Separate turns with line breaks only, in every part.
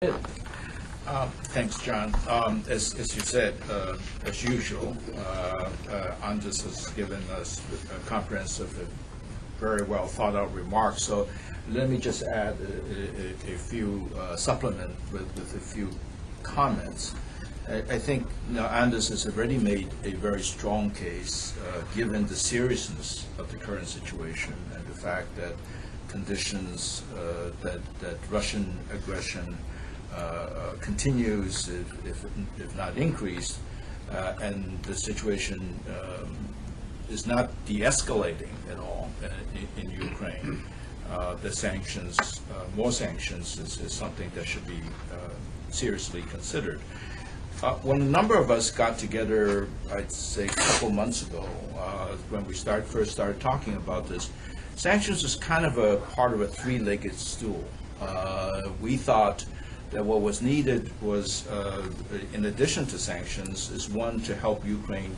Thanks, John. As you said, as usual, Anders has given us a comprehensive, very well thought out remarks. So let me just add a few supplement with a few comments. I think Anders has already made a very strong case, given the seriousness of the current situation and the fact that conditions that Russian aggression continues, if not increased, and the situation is not de-escalating at all in Ukraine. The sanctions, more sanctions, is something that should be seriously considered. When a number of us got together, I'd say a couple months ago, when we first started talking about this, sanctions is kind of a part of a three-legged stool. We thought that what was needed was, in addition to sanctions, is one, to help Ukraine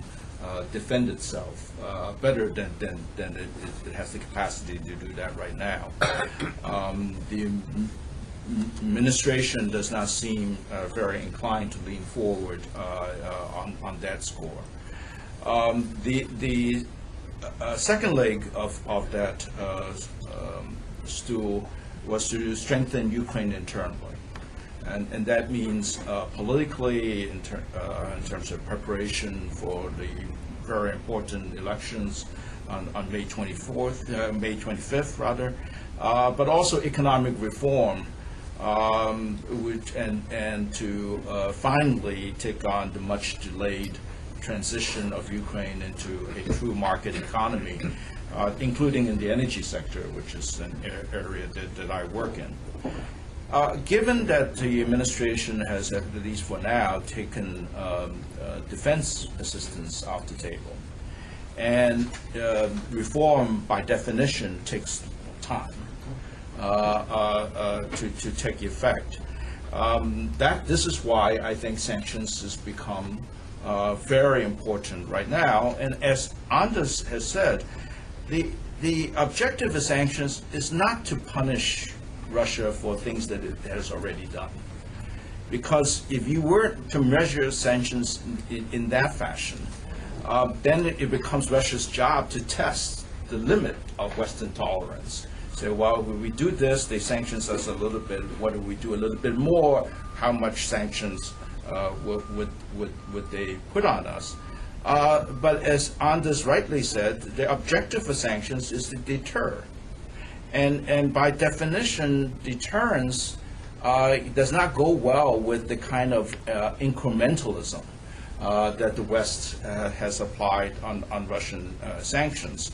defend itself better than it has the capacity to do that right now. The administration does not seem very inclined to lean forward on that score. The second leg of that stool was to strengthen Ukraine internally. And that means politically, in terms of preparation for the very important elections on May 25th rather, but also economic reform, and to finally take on the much delayed transition of Ukraine into a true market economy, including in the energy sector, which is an area that I work in. Given that the administration has, at least for now, taken defense assistance off the table, and reform by definition takes time to take effect, this is why I think sanctions has become very important right now. And as Anders has said, the objective of sanctions is not to punish Russia for things that it has already done. Because if you were to measure sanctions in that fashion, then it becomes Russia's job to test the limit of Western tolerance. So, well, when we do this, they sanctions us a little bit. What do we do a little bit more? How much sanctions would they put on us? But as Anders rightly said, the objective of sanctions is to deter. And by definition, deterrence does not go well with the kind of incrementalism that the West has applied on Russian sanctions.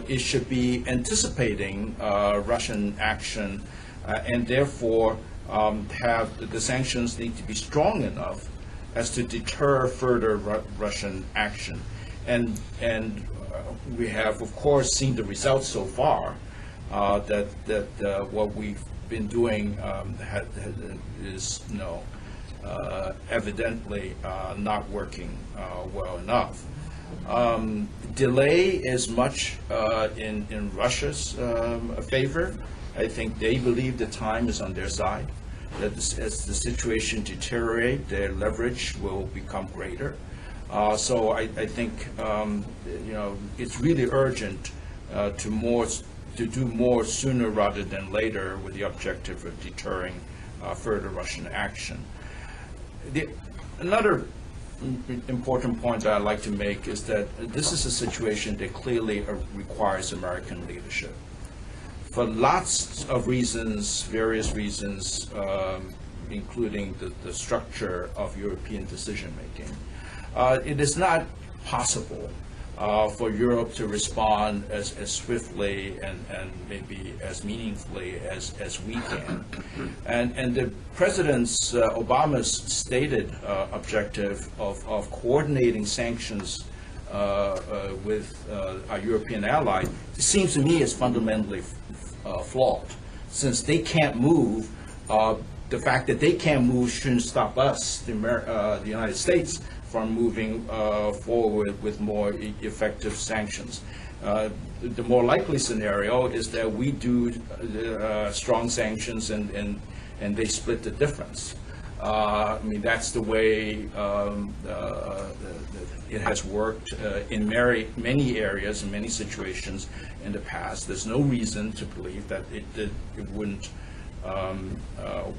It should be anticipating Russian action, and therefore have the sanctions need to be strong enough as to deter further Russian action. And we have, of course, seen the results so far. That what we've been doing is evidently not working well enough. Delay is much in Russia's favor. I think they believe the time is on their side, that as the situation deteriorates, their leverage will become greater. So I think it's really urgent to do more sooner rather than later, with the objective of deterring further Russian action. Another important point that I'd like to make is that this is a situation that clearly requires American leadership. For lots of reasons, various reasons, including the structure of European decision-making, it is not possible for Europe to respond as swiftly and maybe as meaningfully as we can. And the President's, Obama's stated objective of coordinating sanctions with our European ally seems to me is fundamentally flawed. Since they can't move, the fact that they can't move shouldn't stop us, the United States, from moving forward with more effective sanctions. The more likely scenario is that we do strong sanctions and and they split the difference. I mean, that's the way it has worked in many areas, in many situations in the past. There's no reason to believe that it wouldn't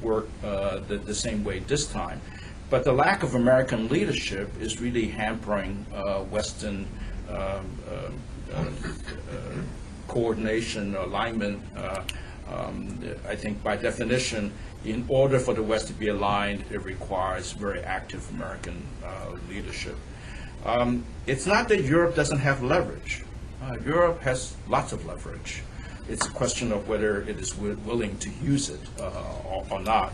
work the same way this time. But the lack of American leadership is really hampering Western coordination, alignment. I think by definition, in order for the West to be aligned, it requires very active American leadership. It's not that Europe doesn't have leverage. Europe has lots of leverage. It's a question of whether it is willing to use it or not.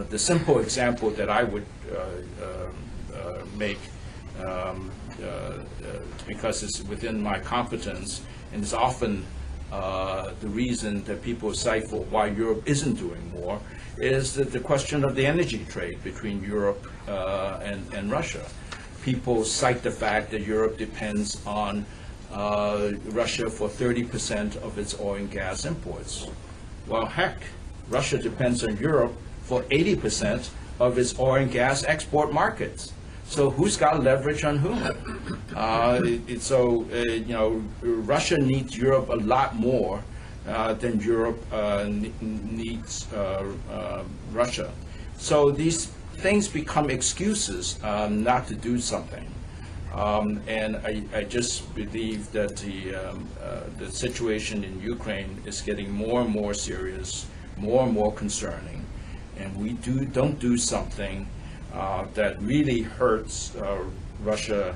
The simple example that I would make, because it's within my competence, and it's often the reason that people cite for why Europe isn't doing more, is that the question of the energy trade between Europe and Russia. People cite the fact that Europe depends on Russia for 30% of its oil and gas imports. Well, heck, Russia depends on Europe for 80% of its oil and gas export markets. So who's got leverage on whom? Russia needs Europe a lot more than Europe needs Russia. So these things become excuses not to do something. And I just believe that the situation in Ukraine is getting more and more serious, more and more concerning, and we don't do something that really hurts Russia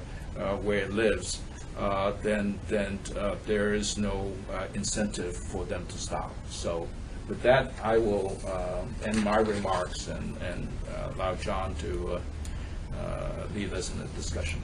where it lives, then there is no incentive for them to stop. So with that, I will end my remarks and allow John to lead us in the discussion.